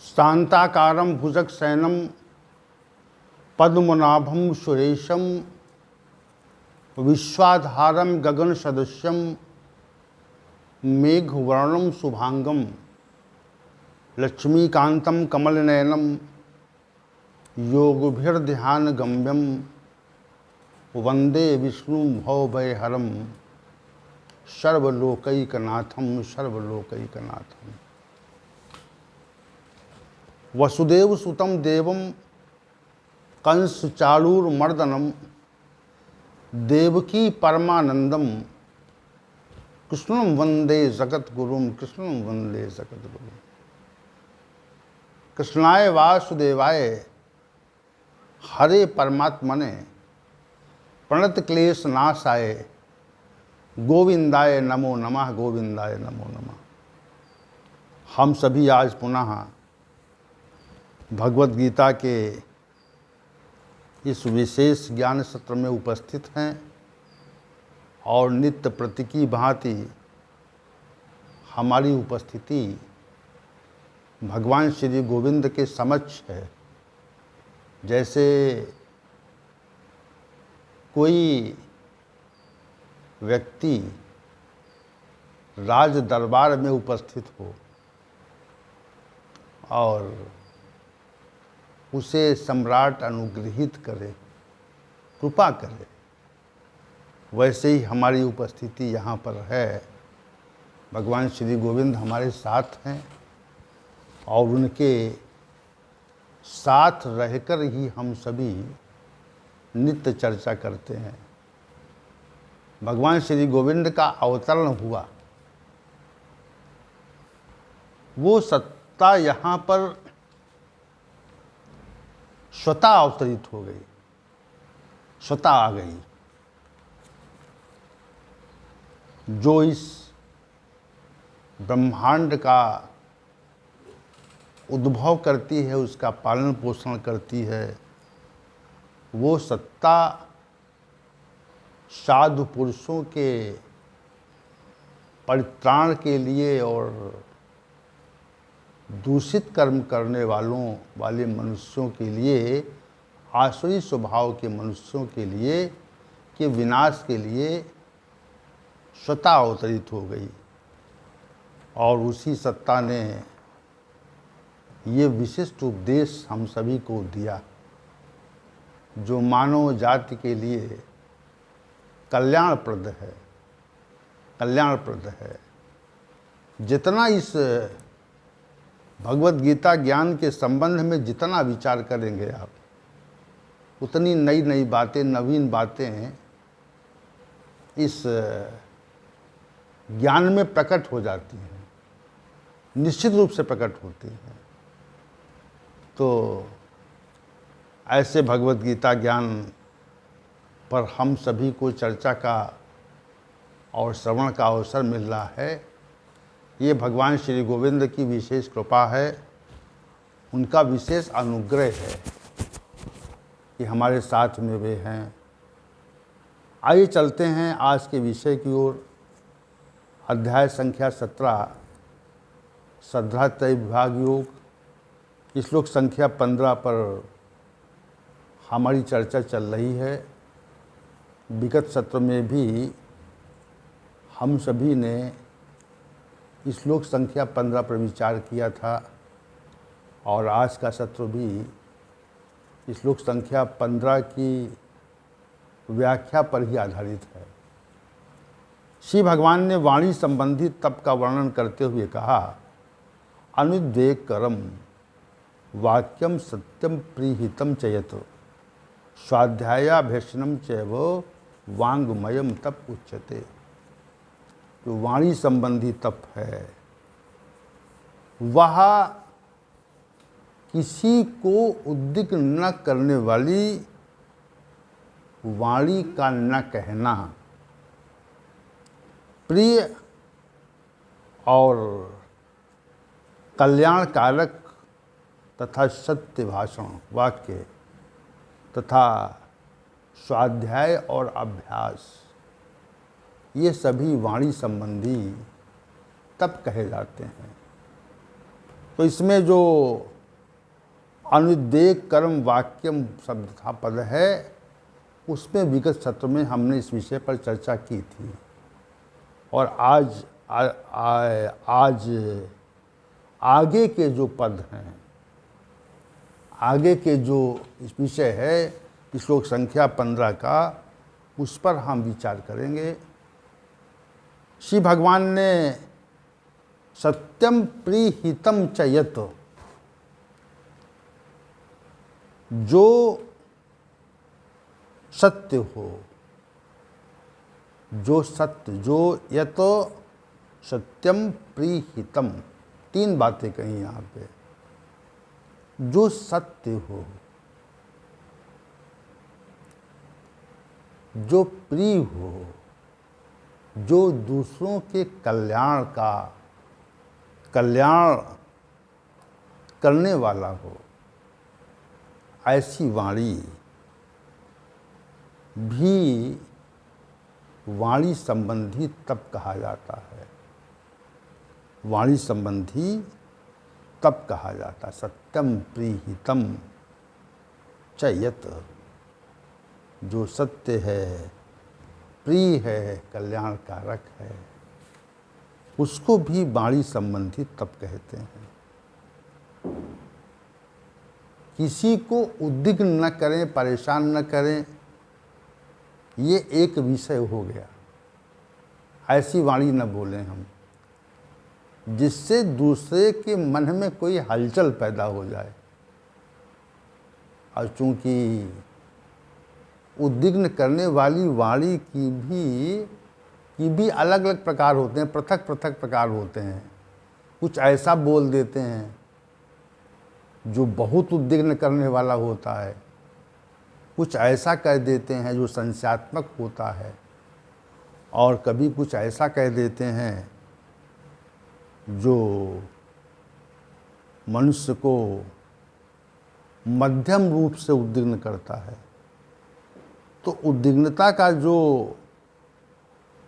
शांताकारं भुजगशयनं पद्मनाभं सुरेशं विश्वाधारं गगनसदृशं मेघवर्णं शुभांगं लक्ष्मीकान्तं कमलनयनं योगभिर्ध्यानगम्यं वन्दे विष्णुं भवभयहरं सर्वलोकैकनाथं सर्वलोकैकनाथं। वसुदेवसुतं देवं कंसचाणूरमर्दनं देवकी परमानंदम कृष्णं वंदे जगद्गुरुं कृष्णं वंदे जगद्गुरुं। कृष्णाय वासुदेवाय हरे परमात्मने प्रणत क्लेश नाशाय गोविंदाय नमो नमः गोविंदाय नमो नमः। हम सभी आज पुनः भगवद गीता के इस विशेष ज्ञान सत्र में उपस्थित हैं और नित्य प्रति की भांति हमारी उपस्थिति भगवान श्री गोविंद के समक्ष है। जैसे कोई व्यक्ति राज दरबार में उपस्थित हो और उसे सम्राट अनुग्रहित करे, कृपा करे, वैसे ही हमारी उपस्थिति यहाँ पर है। भगवान श्री गोविंद हमारे साथ हैं और उनके साथ रहकर ही हम सभी नित्य चर्चा करते हैं। भगवान श्री गोविंद का अवतरण हुआ, वो सत्ता यहाँ पर स्वतः अवतरित हो गई, स्वतः आ गई। जो इस ब्रह्मांड का उद्भव करती है, उसका पालन पोषण करती है, वो सत्ता साधु पुरुषों के परित्राण के लिए और दूषित कर्म करने वाले मनुष्यों के लिए, आसुरी स्वभाव के मनुष्यों के लिए, के विनाश के लिए स्वतः अवतरित हो गई। और उसी सत्ता ने ये विशिष्ट उपदेश हम सभी को दिया, जो मानव जाति के लिए कल्याणप्रद है, कल्याणप्रद है। जितना इस भगवद गीता ज्ञान के संबंध में जितना विचार करेंगे आप, उतनी नई नई बातें, नवीन बातें इस ज्ञान में प्रकट हो जाती हैं, निश्चित रूप से प्रकट होती हैं। तो ऐसे भगवद गीता ज्ञान पर हम सभी को चर्चा का और श्रवण का अवसर मिल रहा है। ये भगवान श्री गोविंद की विशेष कृपा है, उनका विशेष अनुग्रह है कि हमारे साथ में वे हैं। आइए चलते हैं आज के विषय की ओर। अध्याय संख्या 17 श्रद्धात्रय विभाग योग, श्लोक संख्या 15 पर हमारी चर्चा चल रही है। विगत सत्र में भी हम सभी ने श्लोक संख्या 15 पर विचार किया था और आज का सत्र भी श्लोक संख्या 15 की व्याख्या पर ही आधारित है। श्री भगवान ने वाणी संबंधी तप का वर्णन करते हुए कहा, अनुद्वेगकरम वाक्यम सत्यम प्रीहितम चयत स्वाध्यायाभ्यसनम चैव वांगमयम तप उच्यते। जो वाणी संबंधी तप है, वह किसी को उद्विग्न न करने वाली वाणी का न कहना, प्रिय और कल्याणकारक तथा सत्य भाषण वाक्य तथा स्वाध्याय और अभ्यास, ये सभी वाणी संबंधी तप कहे जाते हैं। तो इसमें जो अनुद्वेग कर्म वाक्यम शब्द था पद है, उसमें विगत सत्र में हमने इस विषय पर चर्चा की थी। और आज आगे के जो पद हैं, आगे के जो इस विषय है श्लोक संख्या 15 का, उस पर हम विचार करेंगे। श्री भगवान ने सत्यम प्रीहितम च यत्, जो सत्य हो, जो सत्य, जो यत सत्यम प्रीहितम, 3 बातें कही यहाँ पे। जो सत्य हो, जो प्रिय हो, जो दूसरों के कल्याण करने वाला हो, ऐसी वाणी भी वाणी संबंधी तप कहा जाता है। वाणी संबंधी तप कहा जाता है। सत्यम प्रीहितम च यत्, जो सत्य है, प्रिय है, कल्याण कारक है, उसको भी वाणी संबंधी तप कहते हैं। किसी को उद्विग्न न करें, परेशान न करें, ये एक विषय हो गया। ऐसी वाणी न बोलें हम जिससे दूसरे के मन में कोई हलचल पैदा हो जाए। और चूंकि उद्विग्न करने वाली वाणी की भी अलग अलग प्रकार होते हैं, पृथक पृथक प्रकार होते हैं। कुछ ऐसा बोल देते हैं जो बहुत उद्विग्न करने वाला होता है, कुछ ऐसा कह देते हैं जो संशयात्मक होता है, और कभी कुछ ऐसा कह देते हैं जो मनुष्य को मध्यम रूप से उद्विग्न करता है। तो उद्विग्नता का जो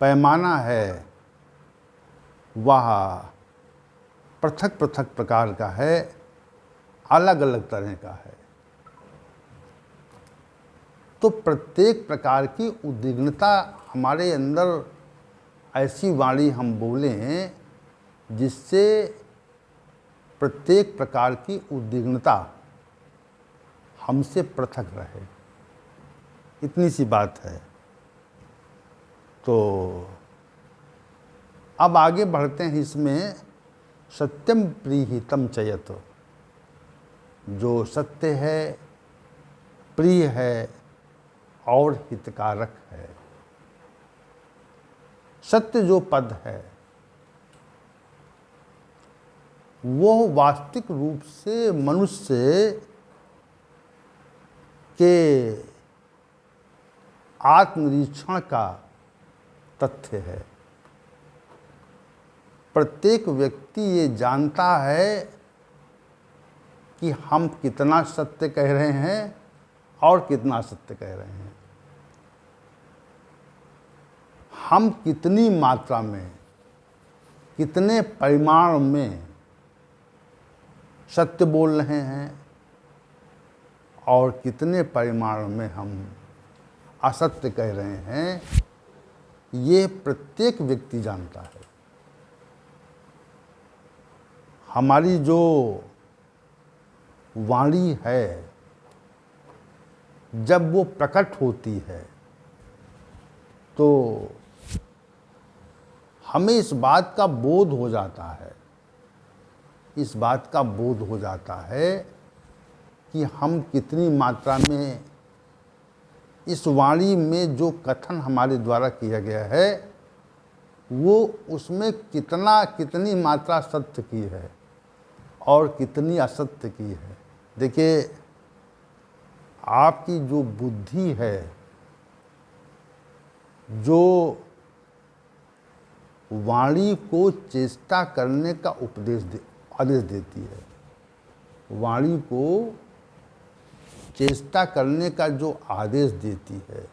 पैमाना है वह पृथक पृथक प्रकार का है, अलग अलग तरह का है। तो प्रत्येक प्रकार की उद्विग्नता हमारे अंदर, ऐसी वाणी हम बोलें जिससे प्रत्येक प्रकार की उद्विग्नता हमसे पृथक रहे। इतनी सी बात है। तो अब आगे बढ़ते हैं इसमें। सत्यम प्रीहितम च यत्, जो सत्य है, प्रिय है और हितकारक है। सत्य जो पद है वो वास्तविक रूप से मनुष्य के आत्मनिरीक्षण का तथ्य है। प्रत्येक व्यक्ति ये जानता है कि हम कितना सत्य कह रहे हैं और कितना सत्य कह रहे हैं। हम कितनी मात्रा में, कितने परिमाण में सत्य बोल रहे हैं और कितने परिमाण में हम असत्य कह रहे हैं, ये प्रत्येक व्यक्ति जानता है। हमारी जो वाणी है, जब वो प्रकट होती है तो हमें इस बात का बोध हो जाता है, इस बात का बोध हो जाता है कि हम कितनी मात्रा में इस वाणी में जो कथन हमारे द्वारा किया गया है वो उसमें कितनी मात्रा सत्य की है और कितनी असत्य की है। देखिए, आपकी जो बुद्धि है, जो वाणी को चेष्टा करने का आदेश देती है, वाणी को चेष्टा करने का जो आदेश देती है,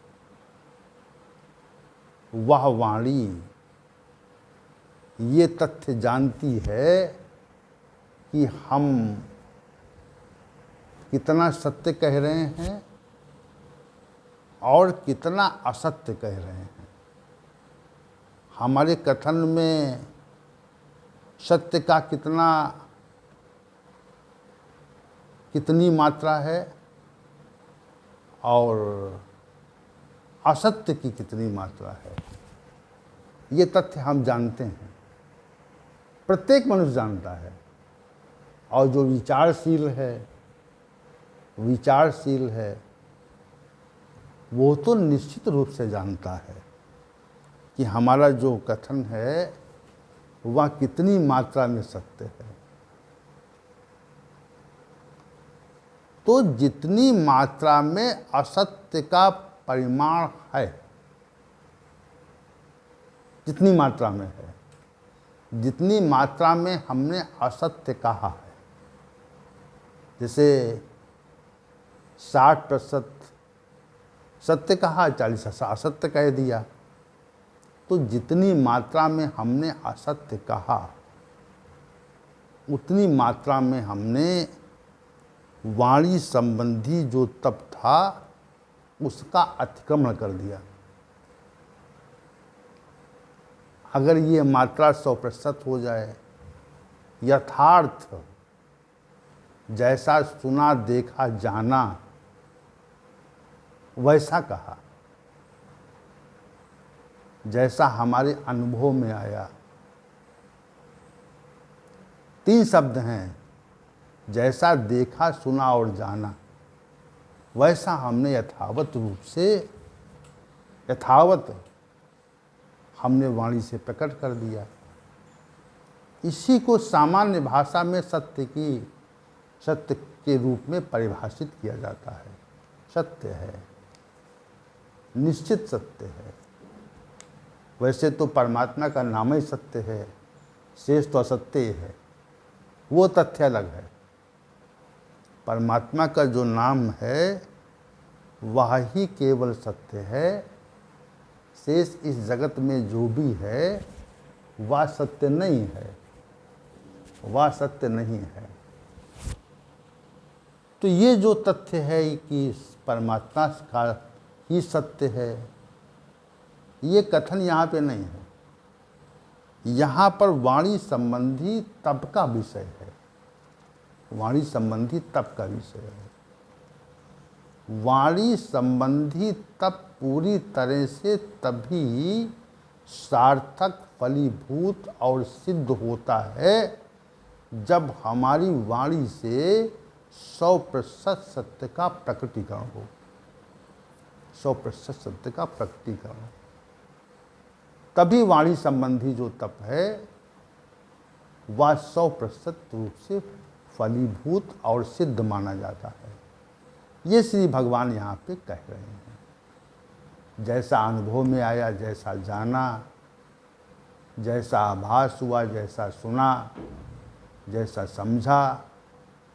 वह वाणी ये तथ्य जानती है कि हम कितना सत्य कह रहे हैं और कितना असत्य कह रहे हैं। हमारे कथन में सत्य का कितनी मात्रा है और असत्य की कितनी मात्रा है, ये तथ्य हम जानते हैं, प्रत्येक मनुष्य जानता है। और जो विचारशील है वो तो निश्चित रूप से जानता है कि हमारा जो कथन है वह कितनी मात्रा में सत्य है। तो जितनी मात्रा में असत्य का परिमाण है, जितनी मात्रा में है, जितनी मात्रा में हमने असत्य कहा है, जैसे 60% सत्य कहा, 40% असत्य कह दिया, तो जितनी मात्रा में हमने असत्य कहा उतनी मात्रा में हमने वाणी संबंधी जो तप था उसका अतिक्रमण कर दिया। अगर ये मात्रा 100% हो जाए, यथार्थ जैसा सुना देखा जाना वैसा कहा, जैसा हमारे अनुभव में आया। 3 शब्द हैं, जैसा देखा सुना और जाना, वैसा हमने यथावत हमने वाणी से प्रकट कर दिया। इसी को सामान्य भाषा में सत्य के रूप में परिभाषित किया जाता है। सत्य है, निश्चित सत्य है। वैसे तो परमात्मा का नाम ही सत्य है, शेष तो असत्य है, वो तथ्य अलग है। परमात्मा का जो नाम है वह ही केवल सत्य है, शेष इस जगत में जो भी है वह सत्य नहीं है, वह सत्य नहीं है। तो ये जो तथ्य है कि परमात्मा का ही सत्य है, ये कथन यहाँ पे नहीं है। यहाँ पर वाणी संबंधी तप का विषय है, वाणी संबंधी तप का विषय है। वाणी संबंधी तप पूरी तरह से तभी सार्थक, फलीभूत और सिद्ध होता है जब हमारी वाणी से 100% सत्य का प्रकटीकरण हो। 100% सत्य का प्रकटीकरण, तभी वाणी संबंधी जो तप है वह 100% रूप से फलीभूत और सिद्ध माना जाता है। ये श्री भगवान यहाँ पे कह रहे हैं। जैसा अनुभव में आया, जैसा जाना, जैसा आभास हुआ, जैसा सुना, जैसा समझा,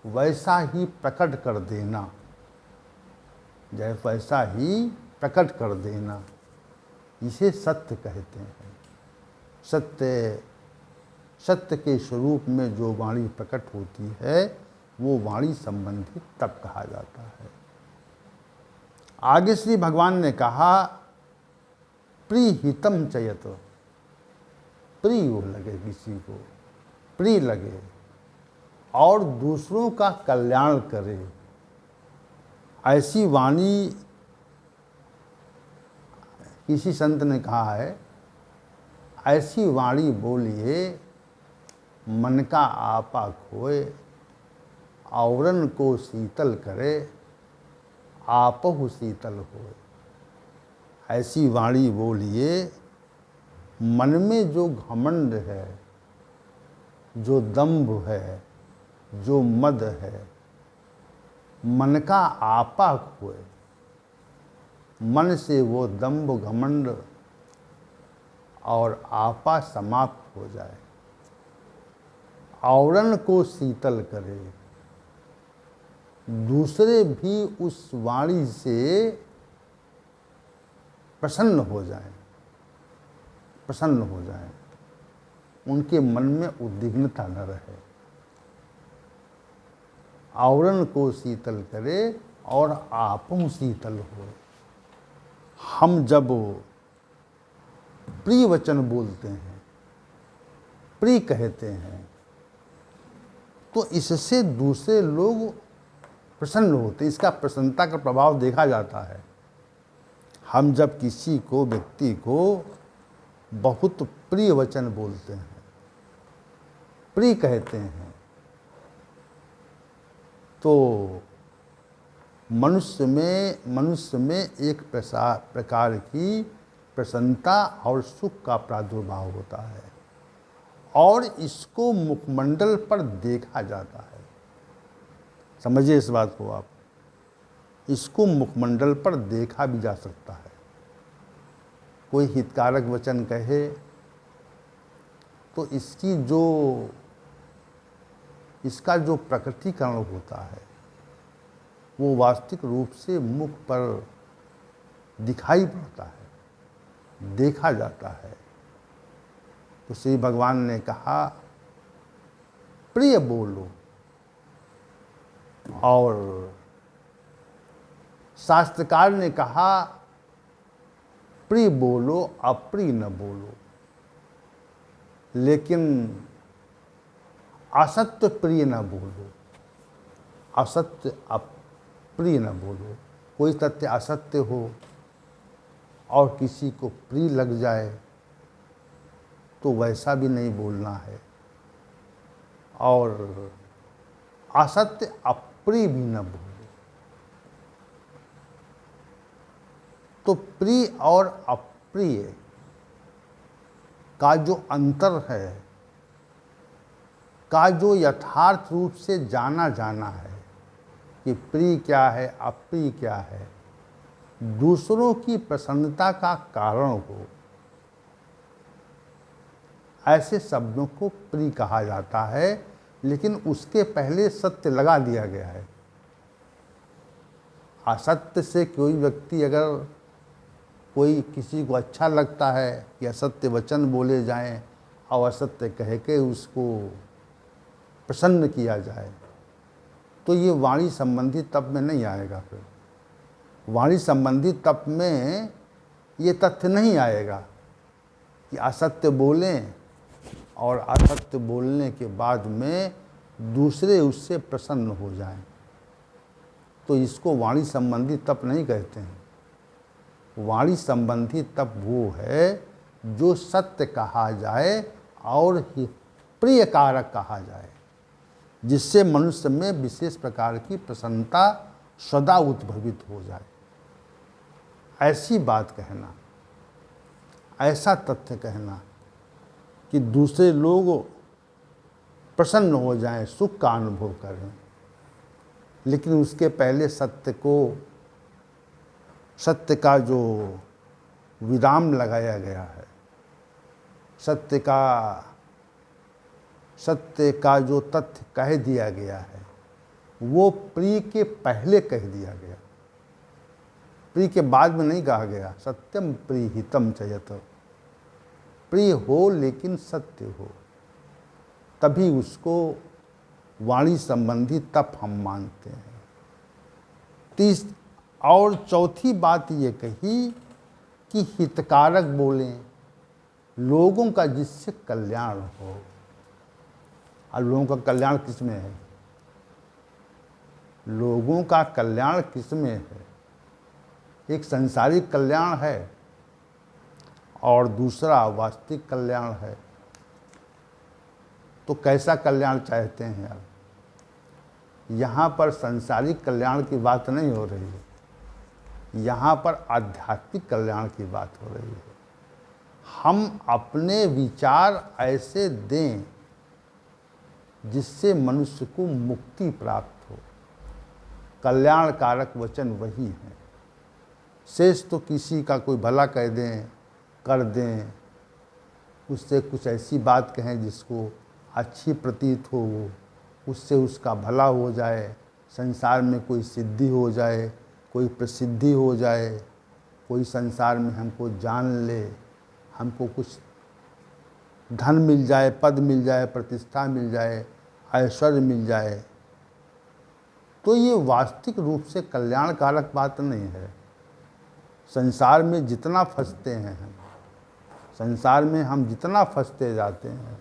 वैसा ही प्रकट कर देना, वैसा ही प्रकट कर देना, इसे सत्य कहते हैं। सत्य के स्वरूप में जो वाणी प्रकट होती है वो वाणी संबंधी तप कहा जाता है। आगे श्री भगवान ने कहा, प्रीहितम चयत, प्रिय लगे, किसी को प्रिय लगे और दूसरों का कल्याण करे, ऐसी वाणी, किसी संत ने कहा है, ऐसी वाणी बोलिए मन का आपा खोए, आवरण को शीतल करे, आपहु शीतल होए। ऐसी वाणी बोलिए, मन में जो घमंड है, जो दंभ है, जो मद है, मन का आपा खोए, मन से वो दंभ, घमंड और आपा समाप्त हो जाए, आवरण को शीतल करे, दूसरे भी उस वाणी से प्रसन्न हो जाएं, उनके मन में उद्विग्नता न रहे। आवरण को शीतल करे और आपम शीतल हो। हम जब प्रिय वचन बोलते हैं, प्रिय कहते हैं, तो इससे दूसरे लोग प्रसन्न होते हैं। इसका प्रसन्नता का प्रभाव देखा जाता है। हम जब किसी को, व्यक्ति को बहुत प्रिय वचन बोलते हैं, प्रिय कहते हैं, तो मनुष्य में एक प्रकार की प्रसन्नता और सुख का प्रादुर्भाव होता है और इसको मुखमंडल पर देखा जाता है। समझिए इस बात को आप। इसको मुखमंडल पर देखा भी जा सकता है। कोई हितकारक वचन कहे तो इसका जो प्रकटीकरण होता है वो वास्तविक रूप से मुख पर दिखाई पड़ता है, देखा जाता है। तो श्री भगवान ने कहा प्रिय बोलो, और शास्त्रकार ने कहा प्रिय बोलो, अप्रिय न बोलो। लेकिन असत्य प्रिय न बोलो, असत्य अप्रिय न बोलो। कोई तथ्य असत्य हो और किसी को प्रिय लग जाए तो वैसा भी नहीं बोलना है, और असत्य अप्रिय भी न बोलो। तो प्रिय और अप्रिय का जो अंतर है, का जो यथार्थ रूप से जाना है कि प्रिय क्या है, अप्रिय क्या है, दूसरों की प्रसन्नता का कारण हो, ऐसे शब्दों को प्रिय कहा जाता है। लेकिन उसके पहले सत्य लगा दिया गया है। असत्य से कोई व्यक्ति, अगर कोई किसी को अच्छा लगता है कि असत्य वचन बोले जाएं और असत्य कह के उसको प्रसन्न किया जाए, तो ये वाणी संबंधी तप में नहीं आएगा। फिर वाणी संबंधी तप में ये तथ्य नहीं आएगा कि असत्य बोलें और असत्य बोलने के बाद में दूसरे उससे प्रसन्न हो जाएं, तो इसको वाणी संबंधी तप नहीं कहते हैं। वाणी संबंधी तप वो है जो सत्य कहा जाए और प्रिय कारक कहा जाए, जिससे मनुष्य में विशेष प्रकार की प्रसन्नता सदा उद्भवित हो जाए। ऐसी बात कहना, ऐसा तथ्य कहना कि दूसरे लोग प्रसन्न हो जाएं, सुख का अनुभव करें। लेकिन उसके पहले सत्य का जो विराम लगाया गया है, सत्य का जो तथ्य कह दिया गया है, वो प्रिय के पहले कह दिया गया, प्रिय के बाद में नहीं कहा गया। सत्यम प्रिय हितम चयत, प्रिय हो लेकिन सत्य हो, तभी उसको वाणी संबंधी तप हम मानते हैं। और चौथी बात ये कही कि हितकारक बोलें, लोगों का जिससे कल्याण हो। और लोगों का कल्याण किस में है? लोगों का कल्याण किस में है? एक सांसारिक कल्याण है और दूसरा वास्तविक कल्याण है। तो कैसा कल्याण चाहते हैं आप? यहाँ पर सांसारिक कल्याण की बात नहीं हो रही है, यहाँ पर आध्यात्मिक कल्याण की बात हो रही है। हम अपने विचार ऐसे दें जिससे मनुष्य को मुक्ति प्राप्त हो। कल्याणकारक वचन वही है। शेष तो किसी का कोई भला कह दें, कर दें, उससे कुछ ऐसी बात कहें जिसको अच्छी प्रतीत हो, उससे उसका भला हो जाए, संसार में कोई सिद्धि हो जाए, कोई प्रसिद्धि हो जाए, कोई संसार में हमको जान ले, हमको कुछ धन मिल जाए, पद मिल जाए, प्रतिष्ठा मिल जाए, ऐश्वर्य मिल जाए। तो ये वास्तविक रूप से कल्याणकारक बात नहीं है। संसार में जितना फंसते हैं हम, संसार में हम जितना फंसते जाते हैं,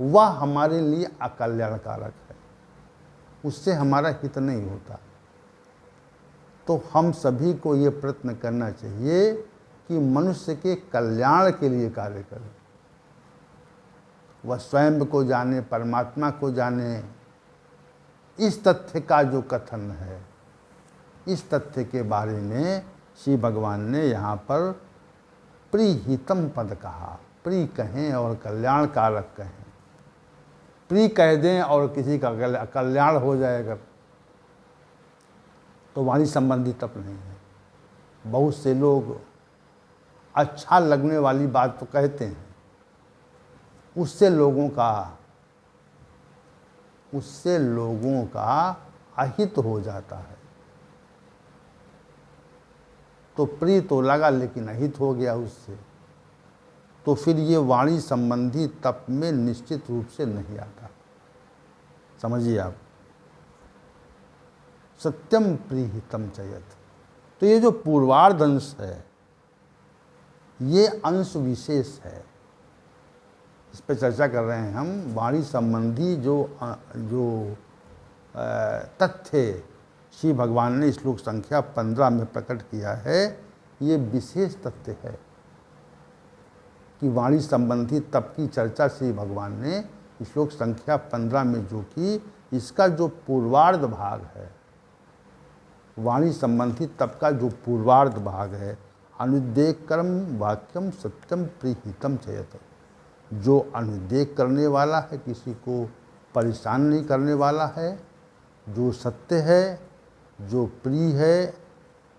वह हमारे लिए अकल्याणकारक है, उससे हमारा हित नहीं होता। तो हम सभी को ये प्रयत्न करना चाहिए कि मनुष्य के कल्याण के लिए कार्य करें। वह स्वयं को जाने, परमात्मा को जाने। इस तथ्य का जो कथन है, इस तथ्य के बारे में श्री भगवान ने यहाँ पर प्रीहितम पद कहा। प्री कहें और कल्याणकारक कहें। प्री कह दें और किसी का कल्याण हो जाएगा तो वाणी संबंधी तप नहीं है। बहुत से लोग अच्छा लगने वाली बात तो कहते हैं, उससे लोगों का अहित हो जाता है। तो प्रिय तो लगा लेकिन अहित हो गया उससे, तो फिर ये वाणी संबंधी तप में निश्चित रूप से नहीं आता। समझिए आप, सत्यम प्रीहितम चयत। तो ये जो पूर्वार्ध अंश है, ये अंश विशेष है, इस पर चर्चा कर रहे हैं हम। वाणी संबंधी जो तथ्य श्री भगवान ने श्लोक संख्या 15 में प्रकट किया है, ये विशेष तथ्य है कि वाणी संबंधी तप की चर्चा श्री भगवान ने श्लोक संख्या 15 में जो की, इसका जो पूर्वार्ध भाग है, वाणी संबंधी तप का जो पूर्वार्ध भाग है, अनुदेक कर्म वाक्यम सत्यम प्रीहितम चयत। जो अनुदेक करने वाला है, किसी को परेशान नहीं करने वाला है, जो सत्य है, जो प्रिय है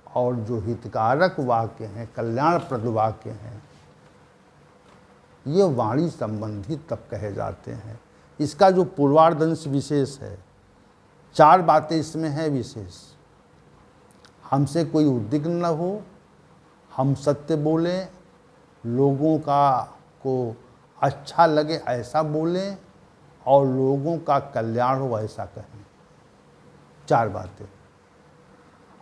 और जो हितकारक वाक्य हैं, कल्याणप्रद वाक्य हैं, ये वाणी संबंधी तप कहे जाते हैं। इसका जो पूर्वार्धंश विशेष है, 4 बातें इसमें हैं विशेष। हमसे कोई उद्विग्न न हो, हम सत्य बोलें, लोगों को अच्छा लगे ऐसा बोलें, और लोगों का कल्याण हो ऐसा कहें। 4 बातें।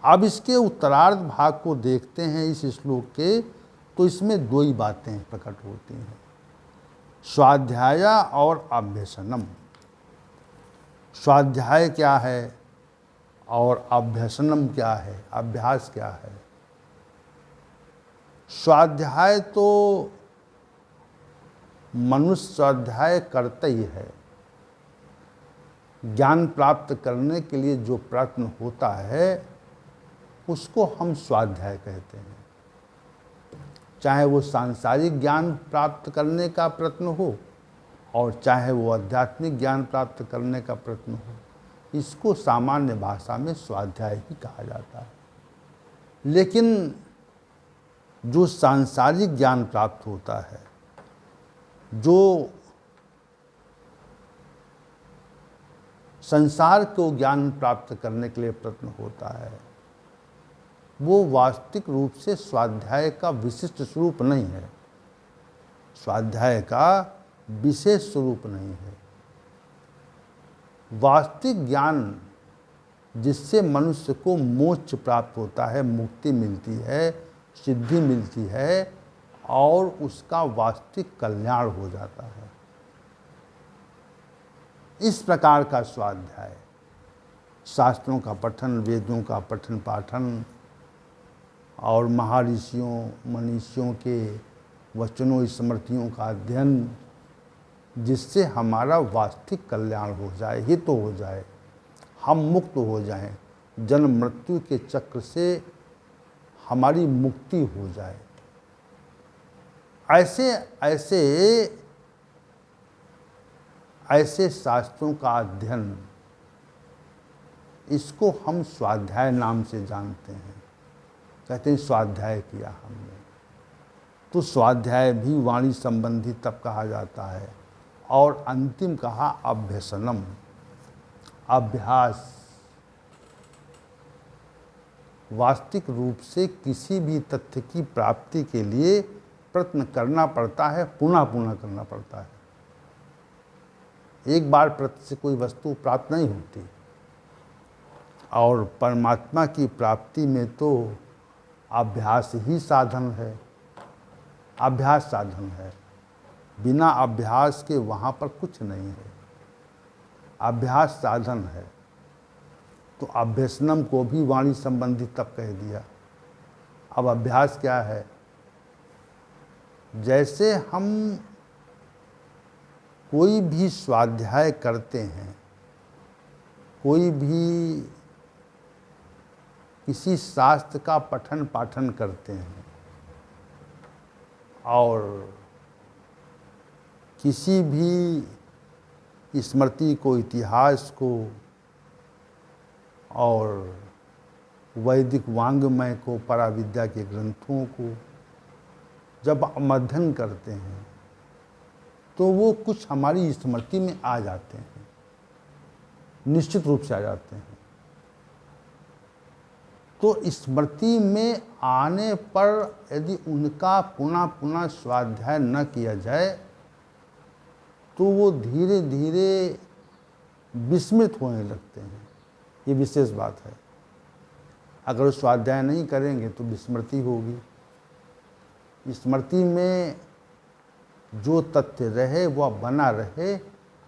अब इसके उत्तरार्ध भाग को देखते हैं इस श्लोक के, तो इसमें 2 ही बातें प्रकट होती हैं, स्वाध्याय और अभ्यसनम। स्वाध्याय क्या है और अभ्यसनम क्या है, अभ्यास क्या है। स्वाध्याय तो मनुष्य स्वाध्याय करता ही है। ज्ञान प्राप्त करने के लिए जो प्रयत्न होता है उसको हम स्वाध्याय कहते हैं। चाहे वो सांसारिक ज्ञान प्राप्त करने का प्रयत्न हो और चाहे वो आध्यात्मिक ज्ञान प्राप्त करने का प्रयत्न हो, इसको सामान्य भाषा में स्वाध्याय ही कहा जाता है। लेकिन जो सांसारिक ज्ञान प्राप्त होता है, जो संसार को ज्ञान प्राप्त करने के लिए प्रयत्न होता है, वो वास्तविक रूप से स्वाध्याय का विशिष्ट स्वरूप नहीं है, स्वाध्याय का विशेष स्वरूप नहीं है। वास्तविक ज्ञान जिससे मनुष्य को मोक्ष प्राप्त होता है, मुक्ति मिलती है, सिद्धि मिलती है और उसका वास्तविक कल्याण हो जाता है, इस प्रकार का स्वाध्याय, शास्त्रों का पठन, वेदों का पठन पाठन और महर्षियों मनीषियों के वचनों स्मृतियों का अध्ययन, जिससे हमारा वास्तविक कल्याण हो जाए, हित हो जाए, हम मुक्त हो जाएं, जन्म मृत्यु के चक्र से हमारी मुक्ति हो जाए। ऐसे शास्त्रों का अध्ययन, इसको हम स्वाध्याय नाम से जानते हैं। कहते हैं स्वाध्याय किया हमने, तो स्वाध्याय भी वाणी संबंधी तप कहा जाता है। और अंतिम कहा अभ्यसनम, अभ्यास। वास्तविक रूप से किसी भी तथ्य की प्राप्ति के लिए प्रयत्न करना पड़ता है, पुनः पुनः करना पड़ता है। एक बार प्रत्यक्ष से कोई वस्तु प्राप्त नहीं होती, और परमात्मा की प्राप्ति में तो अभ्यास ही साधन है, अभ्यास साधन है। बिना अभ्यास के वहाँ पर कुछ नहीं है, अभ्यास साधन है। तो अभ्यसनम को भी वाणी संबंधी तब कह दिया। अब अभ्यास क्या है? जैसे हम कोई भी स्वाध्याय करते हैं, कोई भी किसी शास्त्र का पठन पाठन करते हैं और किसी भी स्मृति को, इतिहास को और वैदिक वांग्मय को, पराविद्या के ग्रंथों को जब हम अध्ययन करते हैं तो वो कुछ हमारी स्मृति में आ जाते हैं, निश्चित रूप से आ जाते हैं। तो स्मृति में आने पर यदि उनका पुनः पुनः स्वाध्याय न किया जाए तो वो धीरे धीरे विस्मृत होने लगते हैं। ये विशेष बात है। अगर वो स्वाध्याय नहीं करेंगे तो विस्मृति होगी। स्मृति में जो तथ्य रहे वह बना रहे,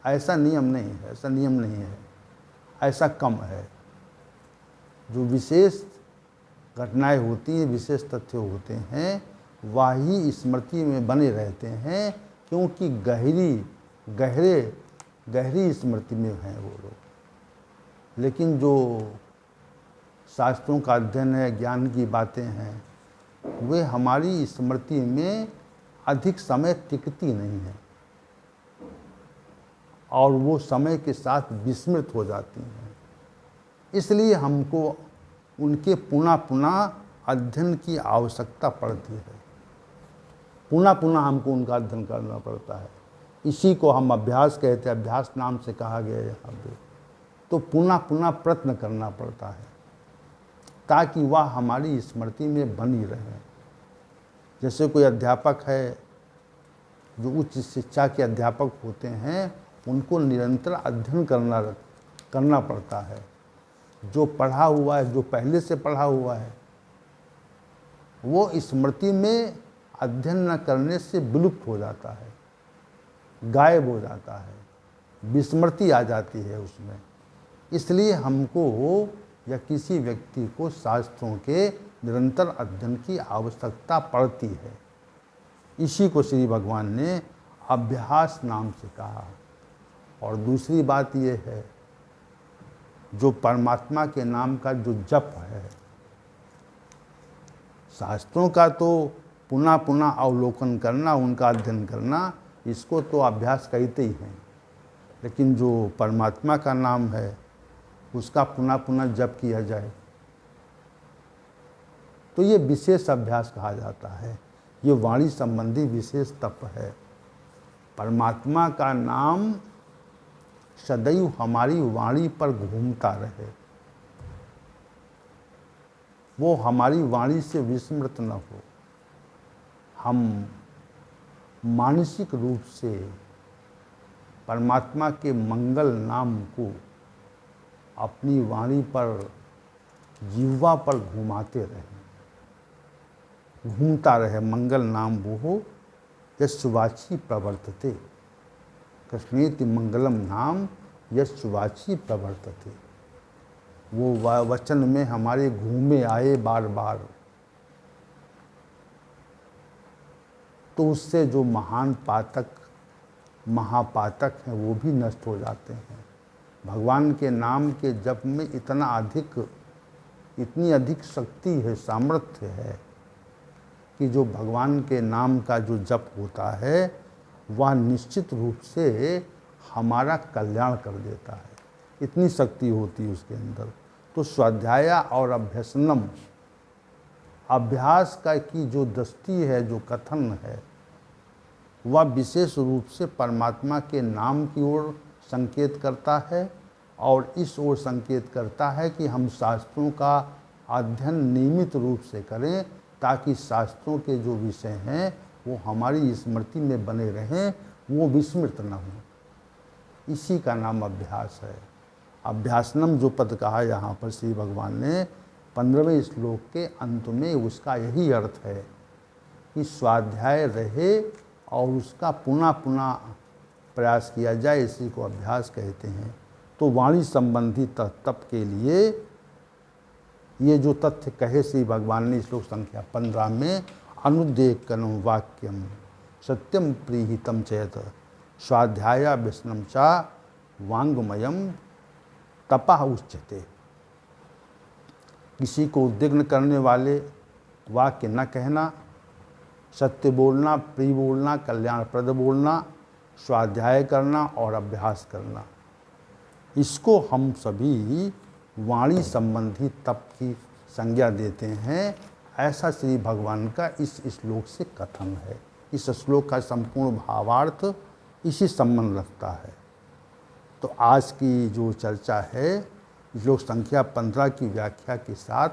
ऐसा नियम नहीं है, ऐसा नियम नहीं है, ऐसा कम है। जो विशेष घटनाएं होती हैं, विशेष तथ्य होते हैं, वही स्मृति में बने रहते हैं, क्योंकि गहरी स्मृति में हैं वो लोग। लेकिन जो शास्त्रों का अध्ययन है, ज्ञान की बातें हैं, वे हमारी स्मृति में अधिक समय टिकती नहीं है और वो समय के साथ विस्मृत हो जाती हैं। इसलिए हमको उनके पुनः पुनः अध्ययन की आवश्यकता पड़ती है। पुनः पुनः हमको उनका अध्ययन करना पड़ता है। इसी को हम अभ्यास कहते हैं, अभ्यास नाम से कहा गया है यहाँ पे। तो पुनः पुनः प्रयत्न करना पड़ता है ताकि वह हमारी स्मृति में बनी रहे। जैसे कोई अध्यापक है, जो उच्च शिक्षा के अध्यापक होते हैं, उनको निरंतर अध्ययन करना पड़ता है। जो पढ़ा हुआ है, जो पहले से पढ़ा हुआ है, वो स्मृति में अध्ययन न करने से विलुप्त हो जाता है, गायब हो जाता है, विस्मृति आ जाती है उसमें। इसलिए हमको या किसी व्यक्ति को शास्त्रों के निरंतर अध्ययन की आवश्यकता पड़ती है। इसी को श्री भगवान ने अभ्यास नाम से कहा। और दूसरी बात ये है, जो परमात्मा के नाम का जो जप है, शास्त्रों का तो पुनः पुनः अवलोकन करना, उनका अध्ययन करना, इसको तो अभ्यास कहते ही हैं। लेकिन जो परमात्मा का नाम है, उसका पुनः पुनः जप किया जाए तो ये विशेष अभ्यास कहा जाता है। ये वाणी संबंधी विशेष तप है। परमात्मा का नाम सदैव हमारी वाणी पर घूमता रहे, वो हमारी वाणी से विस्मृत न हो। हम मानसिक रूप से परमात्मा के मंगल नाम को अपनी वाणी पर, जिह्वा पर घुमाते रहें, घूमता रहे। मंगल नाम वो यस्वाची प्रवर्तते, कृष्णेति मंगलम नाम यस्वाची प्रवर्तते। वो वचन में हमारे घूमे आए बार बार, तो उससे जो महान पातक, महापातक हैं, वो भी नष्ट हो जाते हैं। भगवान के नाम के जप में इतनी अधिक शक्ति है, सामर्थ्य है कि जो भगवान के नाम का जो जप होता है, वह निश्चित रूप से हमारा कल्याण कर देता है। इतनी शक्ति होती है उसके अंदर। तो स्वाध्याय और अभ्यसनम, अभ्यास का की जो दृष्टि है, जो कथन है, वह विशेष रूप से परमात्मा के नाम की ओर संकेत करता है और इस ओर संकेत करता है कि हम शास्त्रों का अध्ययन नियमित रूप से करें, ताकि शास्त्रों के जो विषय हैं वो हमारी स्मृति में बने रहें, वो विस्मृत न हों। इसी का नाम अभ्यास है। अभ्यासनम जो पद कहा यहाँ पर श्री भगवान ने 15वें श्लोक के अंत में, उसका यही अर्थ है कि स्वाध्याय रहे और उसका पुनः पुनः प्रयास किया जाए, इसी को अभ्यास कहते हैं। तो वाणी संबंधी तप के लिए ये जो तथ्य कहे श्री भगवान ने श्लोक संख्या 15 में, अनुदेकनम वाक्यम सत्यम प्रीहितम चेत स्वाध्याय व्यसनम चा वांगमयम तपा उच्यते। किसी को उद्विग्न करने वाले वाक्य न कहना, सत्य बोलना, प्रिय बोलना, कल्याणप्रद बोलना, स्वाध्याय करना और अभ्यास करना, इसको हम सभी वाणी संबंधी तप की संज्ञा देते हैं। ऐसा श्री भगवान का इस श्लोक से कथन है। इस श्लोक का संपूर्ण भावार्थ इसी संबंध रखता है। तो आज की जो चर्चा है श्लोक संख्या 15 की व्याख्या के साथ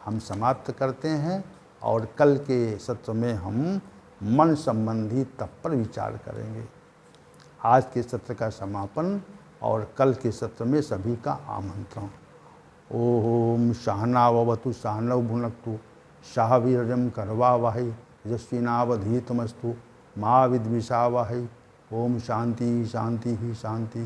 हम समाप्त करते हैं और कल के सत्र में हम मन संबंधी तप पर विचार करेंगे। आज के सत्र का समापन और कल के सत्र में सभी का आमंत्रण। ओम सहनावतु सहनौ भुनक्तु सह वीर्यं करवावहै यस्विनावधीतमस्तु मा विद्विषावहै। ओम शांति शांति शांति।